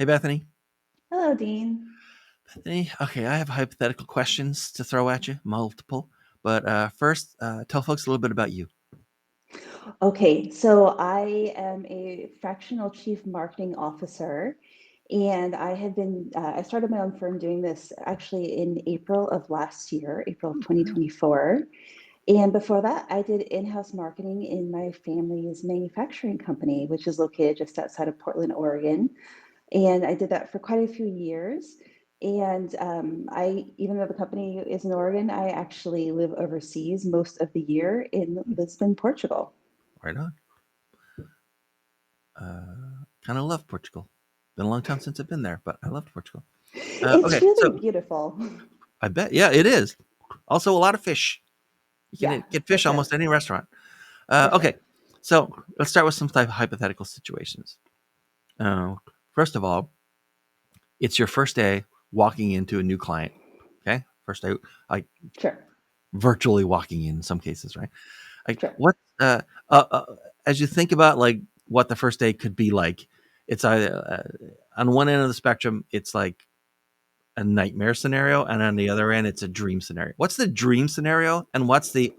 Hey, Bethany. Hello, Dean. Bethany, okay, I have hypothetical questions to throw at you, multiple. But first, tell folks a little bit about you. Okay, so I am a fractional chief marketing officer, and I started my own firm doing this actually in April of last year, April of Okay. 2024. And before that, I did in-house marketing in my family's manufacturing company, which is located just outside of Portland, Oregon. And I did that for quite a few years. And even though the company is in Oregon, I actually live overseas most of the year in Lisbon, Portugal. Right on. Kind of love Portugal. Been a long time since I've been there, but I loved Portugal. It's Okay, really so beautiful. I bet, yeah, it is. Also, a lot of fish. You Yeah, can get for fish sure. almost any restaurant. For Okay, sure. so let's start with some type of hypothetical situations. Uh, First of all, it's your first day walking into a new client. Okay, first day, like Sure. virtually walking in some cases, right? Like Sure. what uh, uh as you think about like what the first day could be like, it's on one end of the spectrum, it's like a nightmare scenario, and on the other end, it's a dream scenario. What's the dream scenario, and what's the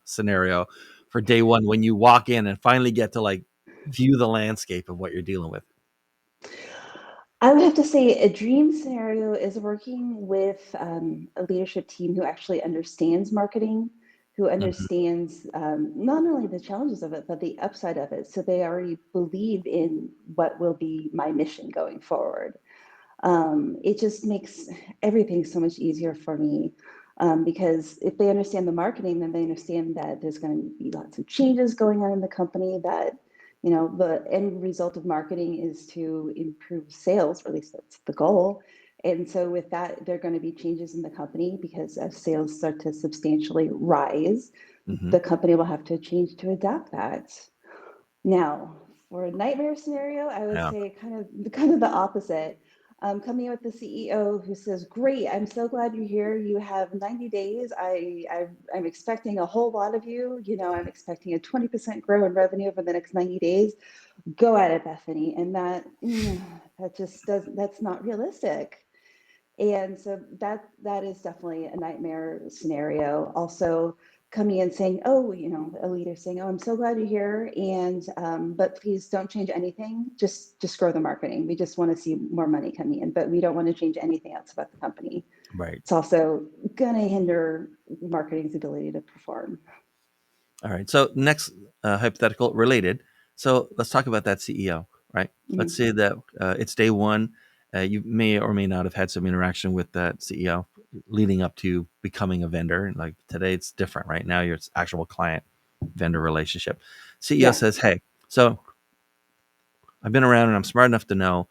scenario for day one when you walk in and finally get to like view the landscape of what you're dealing with? I would have to say a dream scenario is working with a leadership team who actually understands marketing, who Mhm. understands not only the challenges of it, but the upside of it. So they already believe in what will be my mission going forward. It just makes everything so much easier for me because if they understand the marketing, then they understand that there's going to be lots of changes going on in the company. That the end result of marketing is to improve sales, or at least that's the goal. And so with that, there are going to be changes in the company because as sales start to substantially rise, Mhm. the company will have to change to adapt that. Now, for a nightmare scenario, I would Yeah. say kind of the opposite. Coming in with the CEO who says, "Great, I'm so glad you're here. You have 90 days. I'm expecting a whole lot of you. I'm expecting a 20% grow in revenue over the next 90 days. Go at it, Bethany." And that just doesn't. That's not realistic. And so that is definitely a nightmare scenario. Also, coming in saying, "Oh, a leader saying, oh, I'm so glad you're here, and but please don't change anything. Just grow the marketing. We just want to see more money coming in, but we don't want to change anything else about the company." Right. It's also going to hinder marketing's ability to perform. All right. So next, hypothetical related. So let's talk about that CEO, right? Let's Mhm. say that it's day one. You may or may not have had some interaction with that CEO leading up to becoming a vendor. Like today, it's different, right? Now, you're actual client vendor relationship. CEO Yeah, says, "Hey, so I've been around and I'm smart enough to know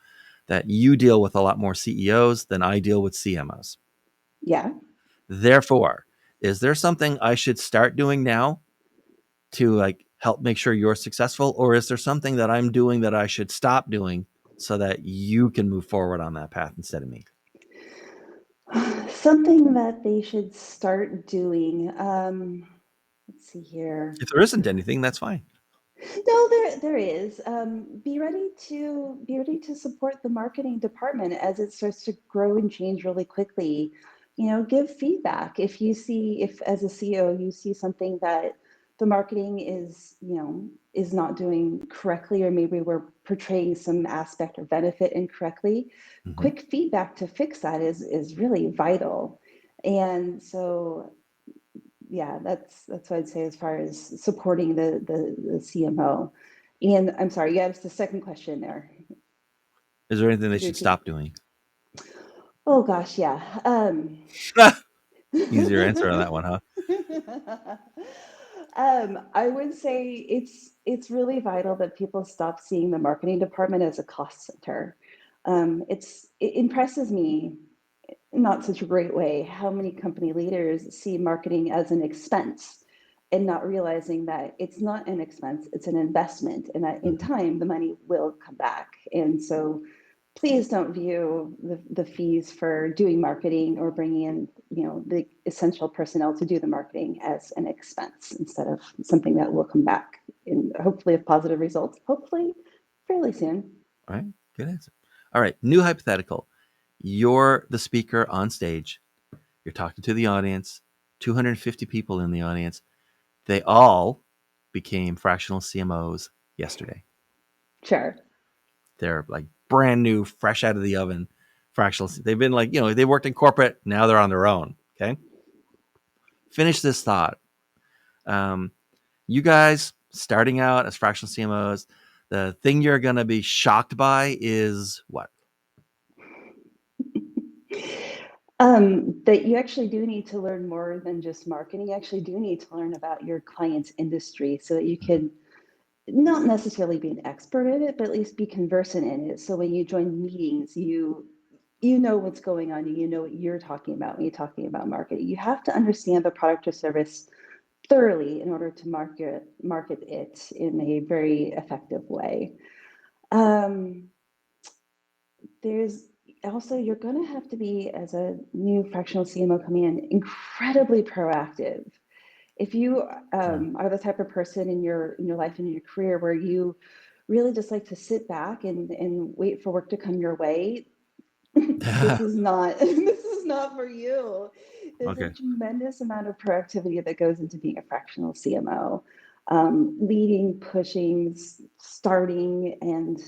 that you deal with a lot more CEOs than I deal with CMOs. yeah. Therefore, is there something I should start doing now to like help make sure you're successful, or is there something that I'm doing that I should stop doing so that you can move forward on that path instead of me?" Something that they should start doing. Let's see here. If there isn't anything, that's fine. No, there is. Be ready to support the marketing department as it starts to grow and change really quickly. Give feedback if as a CEO you see something that the marketing is not doing correctly, or maybe we're portraying some aspect or benefit incorrectly. Hmm. Quick feedback to fix that is really vital. And so yeah, that's what I'd say as far as supporting the CMO. And I'm sorry, you asked the second question there. Is there anything they Could you should repeat? stop doing? Oh gosh, yeah. Easier answer on that one, huh? I would say it's really vital that people stop seeing the marketing department as a cost center. It impresses me, not such a great way, how many company leaders see marketing as an expense and not realizing that it's not an expense, it's an investment, and that in Mhm. time the money will come back. And so please don't view the fees for doing marketing or bringing in the essential personnel to do the marketing as an expense instead of something that will come back in hopefully with positive results, hopefully fairly soon. Right. Good answer. All right, new hypothetical. You're the speaker on stage. You're talking to the audience, 250 people in the audience. They all became fractional CMOs yesterday. Sure. They're like brand new, fresh out of the oven fractional. They've been like, they worked in corporate. Now they're on their own. Okay. Finish this thought. Um, you guys starting out as fractional CMOs, the thing you're going to be shocked by is what? That you actually do need to learn more than just marketing. You actually do need to learn about your client's industry so that you can not necessarily be an expert in it, but at least be conversant in it. So when you join meetings, you know what's going on, and you know what you're talking about when you're talking about marketing. You have to understand the product or service thoroughly in order to market it in a very effective way. Um, there's also, you're going to have to be, as a new fractional CMO coming in, incredibly proactive. If you are the type of person in your life and in your career where you really just like to sit back and wait for work to come your way, this is not this is not for you. There's a Okay. tremendous amount of proactivity that goes into being a fractional CMO. Leading, pushing, starting, and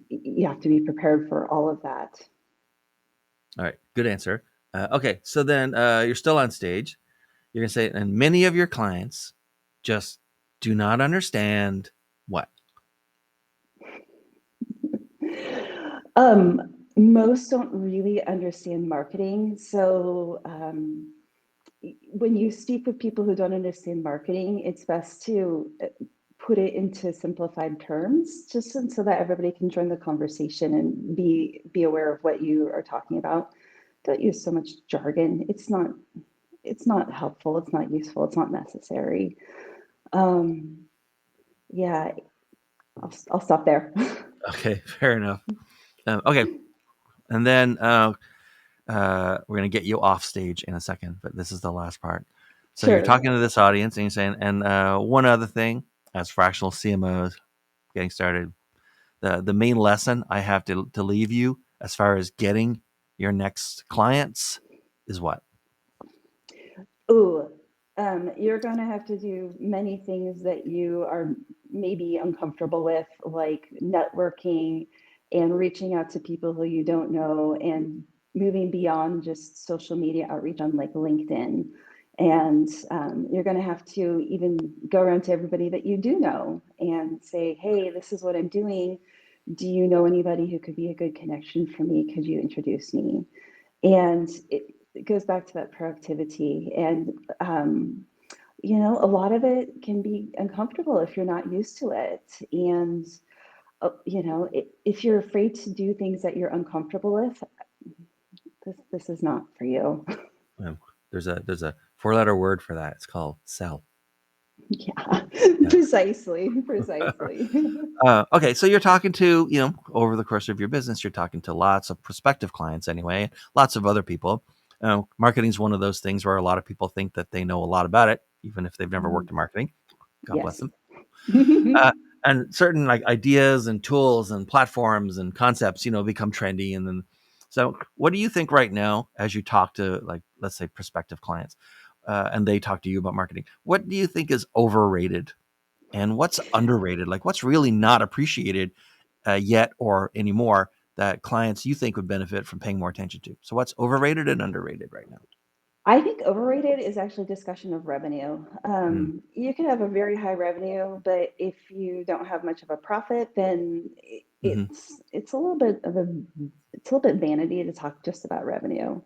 you have to be prepared for all of that. All right. Good answer. Okay. So then you're still on stage. You're going to say, and many of your clients just do not understand what? Most don't really understand marketing. So when you speak with people who don't understand marketing, it's best to put it into simplified terms, just so that everybody can join the conversation and be aware of what you are talking about. Don't use so much jargon. It's not helpful. It's not useful. It's not necessary. Um, yeah, I'll stop there. Okay. Fair enough. Okay. And then we're going to get you off stage in a second, but this is the last part. So you're Sure. talking to this audience and you're saying, and one other thing, as fractional CMOs getting started, the main lesson I have to leave you as far as getting your next clients is what? Ooh, you're going to have to do many things that you are maybe uncomfortable with, like networking and reaching out to people who you don't know and moving beyond just social media outreach on like LinkedIn. And you're going to have to even go around to everybody that you do know and say, hey, this is what I'm doing. Do you know anybody who could be a good connection for me? Could you introduce me? And it goes back to that proactivity. And, a lot of it can be uncomfortable if you're not used to it. And, if you're afraid to do things that you're uncomfortable with, this is not for you. Um, there's a four-letter word for that. It's called sell. Yeah, Yeah. precisely. Okay, so you're talking to, over the course of your business, you're talking to lots of prospective clients anyway, lots of other people. Marketing is one of those things where a lot of people think that they know a lot about it, even if they've never worked in marketing. God bless Yes. them. Uh, and certain like ideas and tools and platforms and concepts, become trendy. And then, so what do you think right now as you talk to, like, let's say prospective clients, and they talk to you about marketing? What do you think is overrated and what's underrated? Like, what's really not appreciated yet or anymore that clients you think would benefit from paying more attention to? So, what's overrated and underrated right now? I think overrated is actually discussion of revenue. Mm, You can have a very high revenue, but if you don't have much of a profit, then hmm it's a little bit of it's a little bit vanity to talk just about revenue.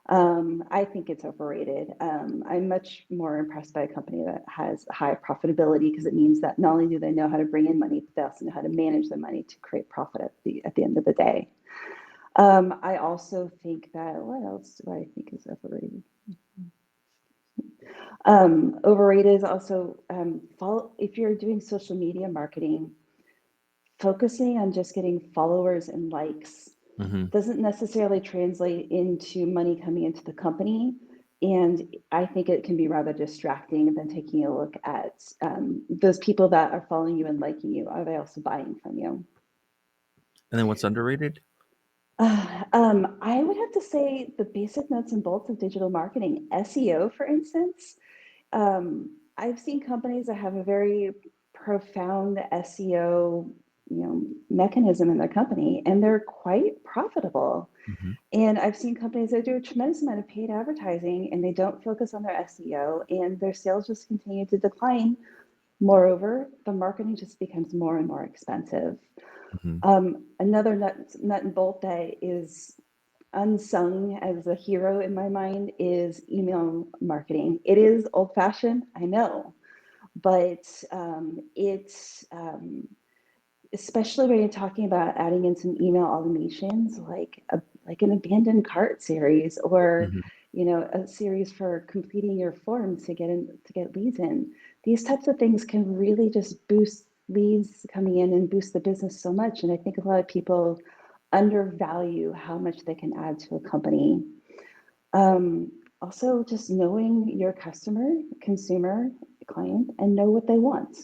I think it's overrated. I'm much more impressed by a company that has high profitability because it means that not only do they know how to bring in money, but they also know how to manage the money to create profit at the end of the day. I also think that, what else do I think is overrated? Overrated is also, if you're doing social media marketing, focusing on just getting followers and likes hmm doesn't necessarily translate into money coming into the company. And I think it can be rather distracting than taking a look at those people that are following you and liking you. Are they also buying from you? And then what's underrated? I would have to say the basic nuts and bolts of digital marketing, SEO, for instance. I've seen companies that have a very profound SEO, mechanism in their company, and they're quite profitable. Hmm. And I've seen companies that do a tremendous amount of paid advertising, and they don't focus on their SEO, and their sales just continue to decline. Moreover, the marketing just becomes more and more expensive. Hmm. Another nut and bolt that is unsung as a hero in my mind is email marketing. It is old fashioned, I know, but it's especially when you're talking about adding in some email automations like an abandoned cart series, or Hmm. a series for completing your forms to get leads in. These types of things can really just boost leads coming in and boost the business so much, and I think a lot of people undervalue how much they can add to a company. Also, just knowing your customer, consumer, client, and know what they want.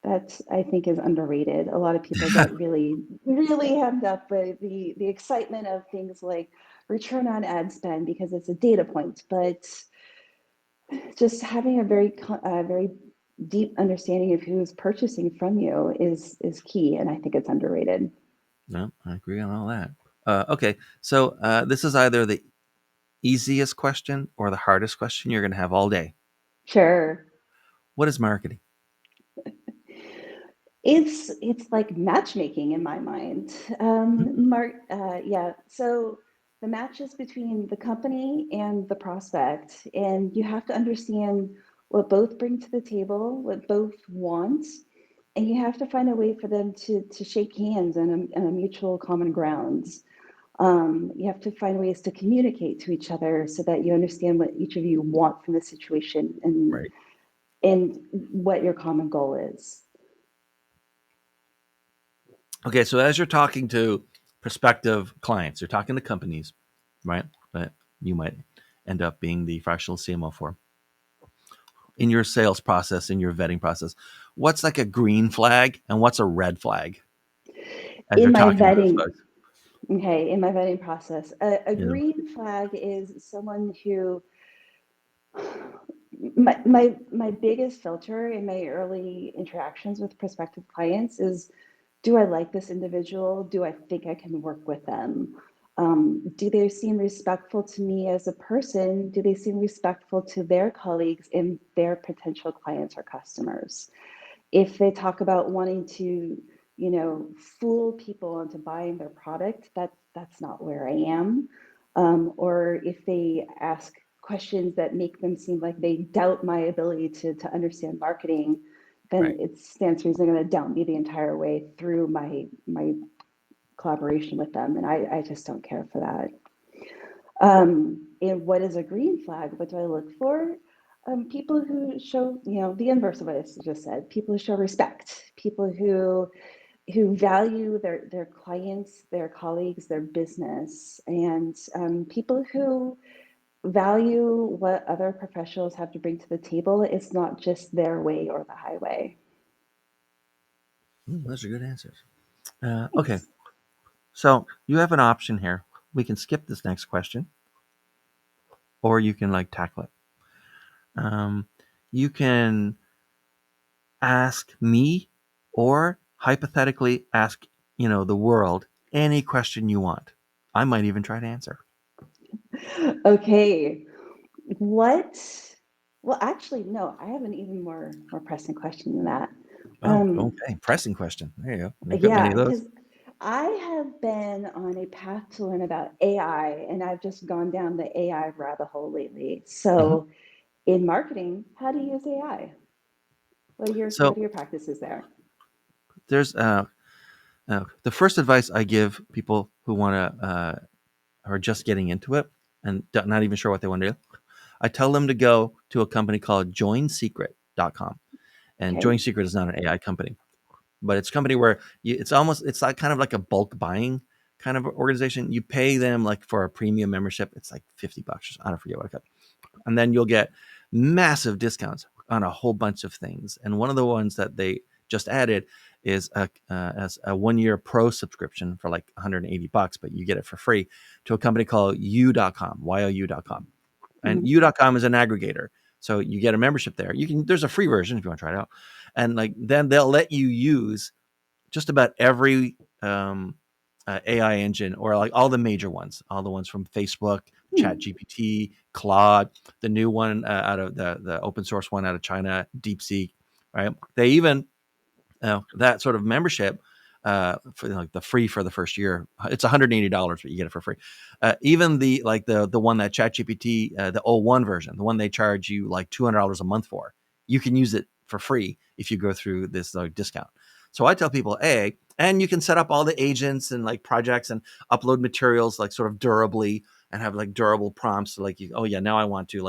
That I think is underrated. A lot of people get really, really hemmed up by the excitement of things like return on ad spend because it's a data point, but just having a very deep understanding of who's purchasing from you is key, and I think it's underrated. No, I agree on all that. Okay, so this is either the easiest question or the hardest question you're going to have all day. Sure. What is marketing? It's like matchmaking in my mind. Yeah. So the matches between the company and the prospect, and you have to understand what both bring to the table, what both want, and you have to find a way for them to shake hands on a mutual common ground. You have to find ways to communicate to each other so that you understand what each of you want from the situation, Right. and what your common goal is. Okay, so as you're talking to prospective clients, you're talking to companies, right? That you might end up being the fractional CMO for. In your sales process, in your vetting process, what's like a green flag and what's a red flag as In you're my talking to those vetting, folks? okay, in my vetting process, a You know, green flag is someone who my biggest filter in my early interactions with prospective clients is, do I like this individual? Do I think I can work with them? Do they seem respectful to me as a person? Do they seem respectful to their colleagues and their potential clients or customers? If they talk about wanting to, fool people into buying their product, that's not where I am. Or if they ask questions that make them seem like they doubt my ability to understand marketing, then right, it stands to reason they're going to doubt me the entire way through my collaboration with them, and I just don't care for that. And what is a green flag? What do I look for? People who show, the inverse of what I just said. People who show respect. People who value their clients, their colleagues, their business, and people who value what other professionals have to bring to the table. It's not just their way or the highway. those are good answers. Okay, Thanks. so you have an option here. We can skip this next question, or you can like tackle it. Um, you can ask me, or hypothetically ask the world any question you want. I might even try to answer. Okay. What? Well, actually, no. I have an even more pressing question than that. Oh, Um, okay. Pressing question. There you go. You've got many yeah, of those. because I have been on a path to learn about AI, and I've just gone down the AI rabbit hole lately. Hmm. So, in marketing, how do you use AI? What So are your practices there? there's the first advice I give people who want to are just getting into it and not even sure what they want to do. I tell them to go to a company called joinsecret.com. And Okay. Join Secret is not an AI company, but it's a company where it's like kind of like a bulk buying kind of organization. You pay them like for a premium membership. It's like $50. I don't forget what I got. And then you'll get massive discounts on a whole bunch of things. And one of the ones that they just added is as a 1 year pro subscription for like $180, but you get it for free to a company called you.com, you.com. And Mhm. you.com is an aggregator. So you get a membership there. There's a free version if you want to try it out. And like, then they'll let you use just about every AI engine, or like all the major ones, all the ones from Facebook, Hmm. ChatGPT, Claude, the new one out of the open source one out of China, DeepSeek, right? They even that sort of membership for like the free for the first year, it's $180, but you get it for free. Even the one that ChatGPT, the O1 version, the one they charge you like $200 a month for, you can use it for free if you go through this discount. So I tell people, and you can set up all the agents and like projects and upload materials like sort of durably and have like durable prompts. Like, oh yeah, now I want to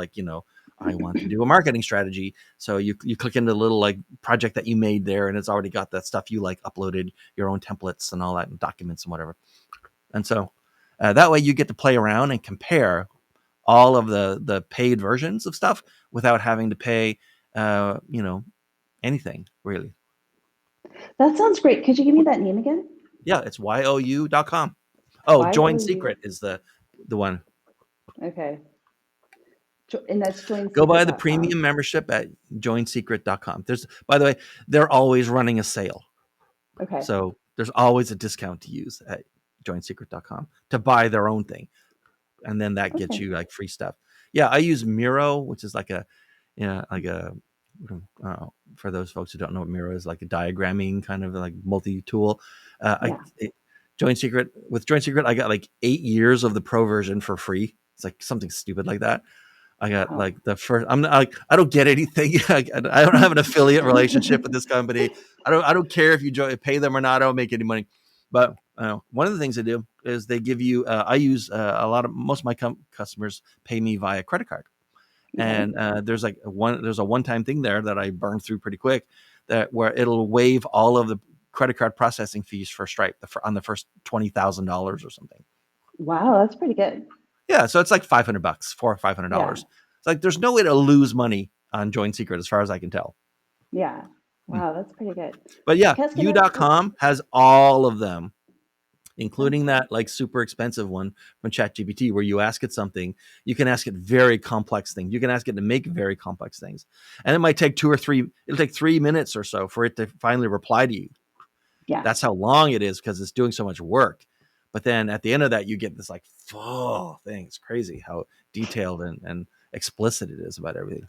I want to do a marketing strategy. So you click into the little like project that you made there, and it's already got that stuff you like uploaded, your own templates and all that, and documents and whatever. And so that way you get to play around and compare all of the paid versions of stuff without having to pay, anything really. That sounds great. Could you give me that name again? Yeah, it's you.com. Oh, Join YOU. Secret is the one. Okay. And that's Go buy the joinsecret.com. premium membership at joinsecret.com. There's, by the way, they're always running a sale. Okay. So there's always a discount to use at joinsecret.com to buy their own thing. And then that gets Okay. you like free stuff. Yeah, I use Miro, which is like a, like a, for those folks who don't know what Miro is, like a diagramming kind of like multi tool. Yeah. Join Secret, I got like 8 years of the pro version for free. It's like something stupid like that. I got Wow. like the first. I'm not like, I don't get anything. I don't have an affiliate relationship with this company. I don't care if you pay them or not. I don't make any money. But one of the things they do is they give you. I use most of my customers pay me via credit card, Okay. and there's a one time thing there that I burn through pretty quick, that where it'll waive all of the credit card processing fees for Stripe on the first $20,000 or something. Wow, that's pretty good. Yeah, so it's like $500, Yeah. $400 or $500. It's like there's no way to lose money on Join Secret as far as I can tell. Yeah. Mm. Wow, that's pretty good. But yeah, Cass, can I? Oh, you.com has all of them, including okay. that like super expensive one from ChatGPT where you ask it something, you can ask it very complex things. You can ask it to make very complex things. And it might take it'll take 3 minutes or so for it to finally reply to you. Yeah. That's how long it is because it's doing so much work. But then at the end of that, you get this like full thing. It's crazy how detailed and explicit it is about everything.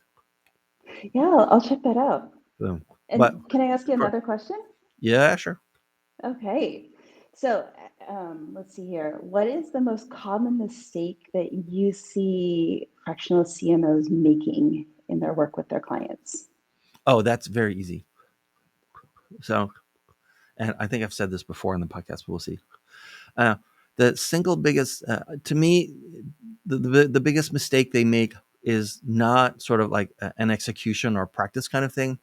Yeah, I'll check that out. Boom. But And can I ask you for, another question? yeah, sure. Okay. So, let's see here. What is the most common mistake that you see fractional CMOs making in their work with their clients? Oh, that's very easy. So, and I think I've said this before in the podcast, but we'll see. Uh, the single biggest, to me, the biggest mistake they make is not sort of like an execution or practice kind of thing.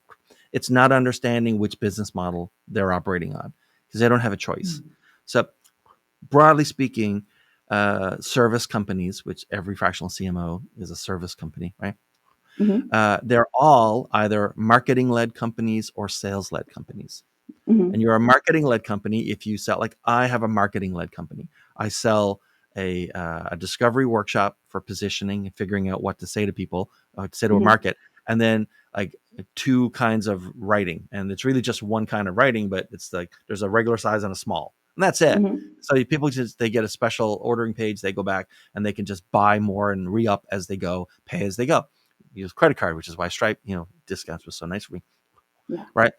It's not understanding which business model they're operating on because they don't have a choice. Mm. So, broadly speaking, service companies, which every fractional CMO is a service company, right? Mm-hmm. They're all either marketing led companies or sales led companies. Mm-hmm. And you're a marketing led company if you sell, like I have a marketing led company. I sell a discovery workshop for positioning and figuring out what to say to people, to say to a Mm-hmm. market, and then like two kinds of writing. And it's really just one kind of writing, but it's like there's a regular size and a small, and that's it. Mm-hmm. So people they get a special ordering page, they go back and they can just buy more and re-up as they go, pay as they go. Use credit card, which is why Stripe, discounts was so nice for me, Yeah. right?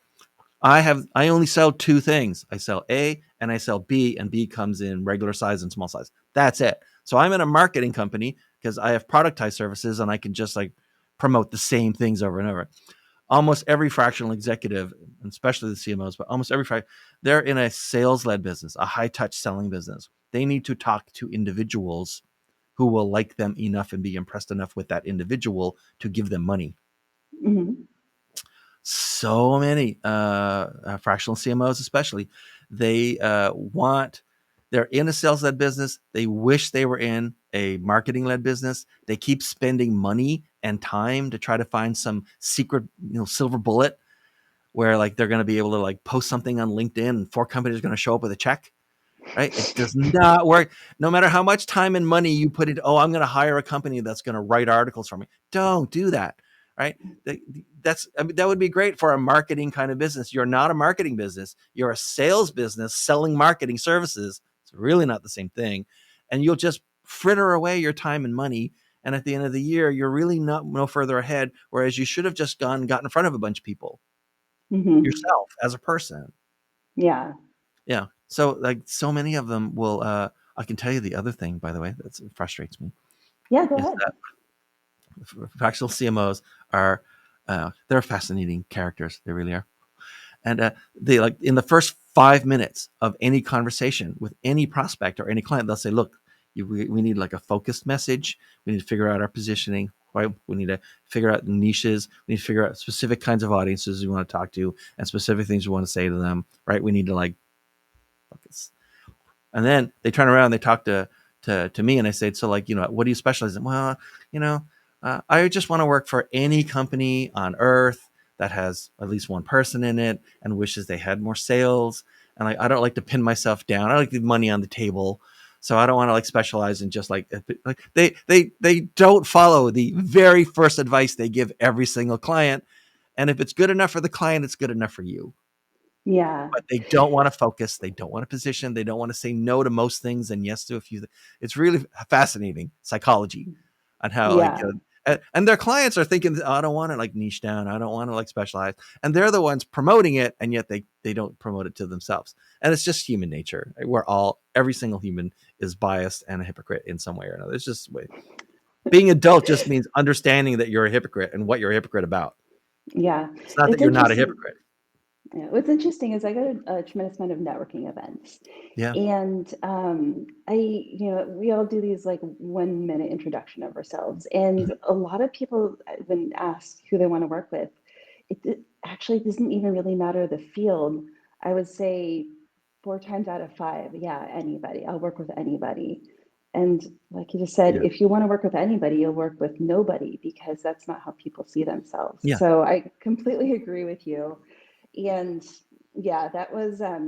I only sell two things. I sell A and I sell B, and B comes in regular size and small size. That's it. So I'm in a marketing company because I have productized services and I can just like promote the same things over and over. Almost every fractional executive, and especially the CMOs, but almost they're in a sales led business, a high touch selling business. They need to talk to individuals who will like them enough and be impressed enough with that individual to give them money. Mm-hmm. So many fractional CMOs, especially, they they're in a sales led business. They wish they were in a marketing led business. They keep spending money and time to try to find some secret, silver bullet. where like they're going to be able to like post something on LinkedIn and 4 companies are going to show up with a check, right? It does not work. No matter how much time and money you put into, oh, I'm going to hire a company that's going to write articles for me. Don't do that, right? I mean, that would be great for a marketing kind of business. You're not a marketing business. You're a sales business selling marketing services. It's really not the same thing. And you'll just fritter away your time and money. And at the end of the year, you're really not no further ahead. Whereas you should have just got in front of a bunch of people Hmm. yourself as a person. Yeah. Yeah. So like so many of them will I can tell you the other thing, by the way, that frustrates me Yeah, go is ahead. that fractional CMOs are they're fascinating characters. They really are. And they like in the first 5 minutes of any conversation with any prospect or any client, they'll say, look, we need like a focused message. We need to figure out our positioning, right? We need to figure out niches. We need to figure out specific kinds of audiences we want to talk to and specific things we want to say to them, right? We need to like focus. And then they turn around, they talk to me, and I say, so like, what do you specialize in? Well, you know, I just want to work for any company on earth that has at least one person in it and wishes they had more sales. And like, I don't like to pin myself down. I like the money on the table. So I don't want to like specialize in just like they don't follow the very first advice they give every single client. And if it's good enough for the client, it's good enough for you, Yeah. but they don't want to focus. They don't want to position. They don't want to say no to most things and yes to a few. It's really fascinating psychology on how like, Yeah. and their clients are thinking, oh, I don't want to like niche down. I don't want to like specialize. And they're the ones promoting it. And yet they don't promote it to themselves. And it's just human nature. Every single human is biased and a hypocrite in some way or another. It's just way. Being adult just means understanding that you're a hypocrite and what you're a hypocrite about. Yeah. It's not that It's you're not a interesting. hypocrite. Yeah, what's interesting is I go to a tremendous amount of networking events, Yeah. and we all do these like 1 minute introduction of ourselves, and Mhm. a lot of people, when asked who they want to work with, it actually doesn't even really matter the field. I would say 4 times out of five, yeah, anybody. I'll work with anybody. And like you just said, Yeah. if you want to work with anybody, you'll work with nobody because that's not how people see themselves. Yeah. So I completely agree with you. And yeah, that was a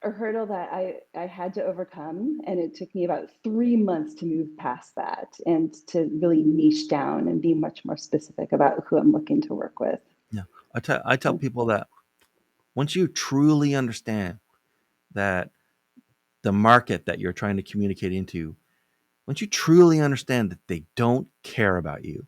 hurdle that I had to overcome. And it took me about 3 months to move past that and to really niche down and be much more specific about who I'm looking to work with. Yeah. I tell people that once you truly understand that the market that you're trying to communicate into, once you truly understand that they don't care about you,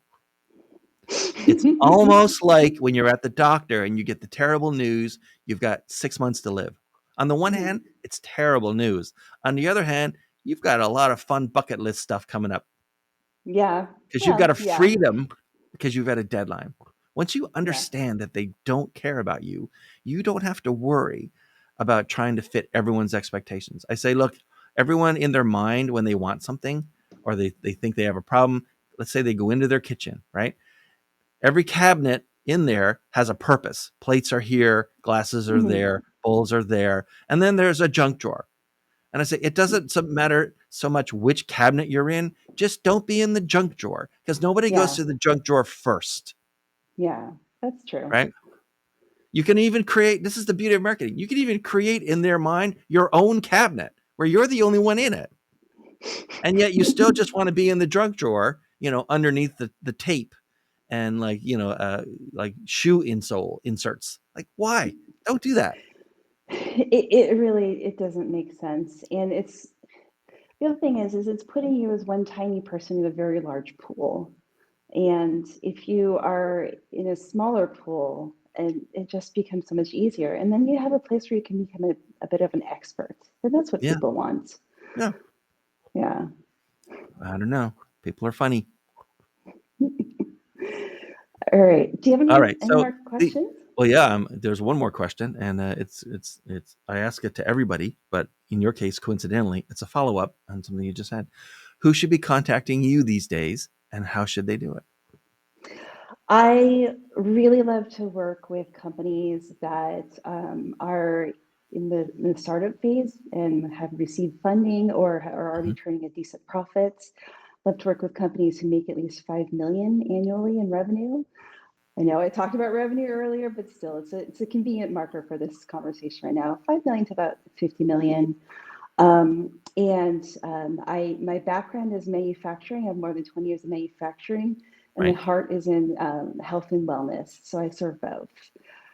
it's almost like when you're at the doctor and you get the terrible news, you've got 6 months to live. On the one hand, it's terrible news. On the other hand, you've got a lot of fun bucket list stuff coming up Yeah. because you've got Well, a yeah. freedom because you've got a deadline. Once you Yeah. understand that they don't care about you, you don't have to worry about trying to fit everyone's expectations. I say, look, everyone in their mind when they want something or they think they have a problem, let's say they go into their kitchen, right? Every cabinet in there has a purpose. Plates are here, glasses are Hmm. there, bowls are there, and then there's a junk drawer. And I say, it doesn't matter so much which cabinet you're in. Just don't be in the junk drawer because nobody goes Yeah. to the junk drawer first, Yeah. That's true. right? You can even create, this is the beauty of marketing. You can even create in their mind your own cabinet where you're the only one in it. And yet you still just want to be in the junk drawer, underneath the tape and like shoe inserts. Like, why? Don't do that. It really it doesn't make sense. And it's the other thing is it's putting you as one tiny person in a very large pool. And if you are in a smaller pool, and it just becomes so much easier. And then you have a place where you can become a bit of an expert. And that's what Yeah. people want. Yeah. Yeah. I don't know. People are funny. All right. Do you have All right. any So more the questions? well, yeah. There's one more question, and it's. I ask it to everybody, but in your case, coincidentally, it's a follow up on something you just had. Who should be contacting you these days, and how should they do it? I really love to work with companies that are in the startup phase and have received funding or are already Mhm. turning a decent profit. Love to work with companies who make at least 5 million annually in revenue. I know I talked about revenue earlier, but still, it's a convenient marker for this conversation right now. 5 million to about 50 million. I my background is manufacturing. I have more than 20 years of manufacturing, and my Right. heart is in health and wellness. So I serve both.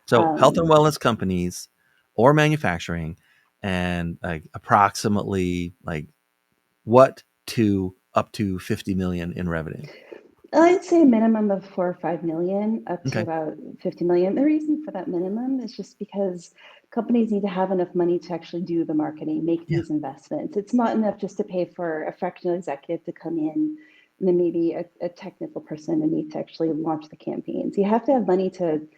So health and Um, wellness companies or manufacturing, and like approximately like what to up to 50 million in revenue. I'd say a minimum of 4 or 5 million, up to Okay. about 50 million. The reason for that minimum is just because companies need to have enough money to actually do the marketing, make Yeah. these investments. It's not enough just to pay for a fractional executive to come in and then maybe a technical person to need to actually launch the campaigns. You have to have money to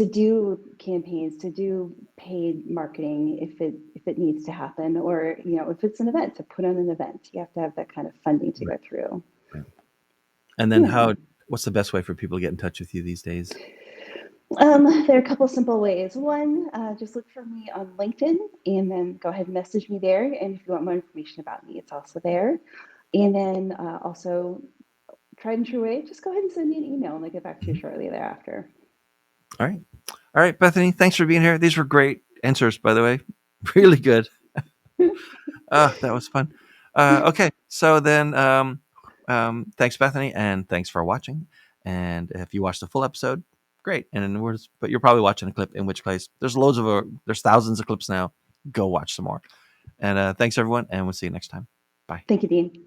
do campaigns, to do paid marketing if it needs to happen, or if it's an event, to put on an event. You have to have that kind of funding to Right. go through. Right. And then Yeah. what's the best way for people to get in touch with you these days? There are a couple simple ways. One, just look for me on LinkedIn and then go ahead and message me there. And if you want more information about me, it's also there. And then also, tried and true way, just go ahead and send me an email and I'll get back to you Mhm. shortly thereafter. All right. All right, Bethany, thanks for being here. These were great answers, by the way. Really good. That was fun. Okay, so then, thanks, Bethany, and thanks for watching. And if you watched the full episode, great. And but you're probably watching a clip. In which case, there's thousands of clips now. Go watch some more. And thanks everyone, and we'll see you next time. Bye. Thank you, Dean.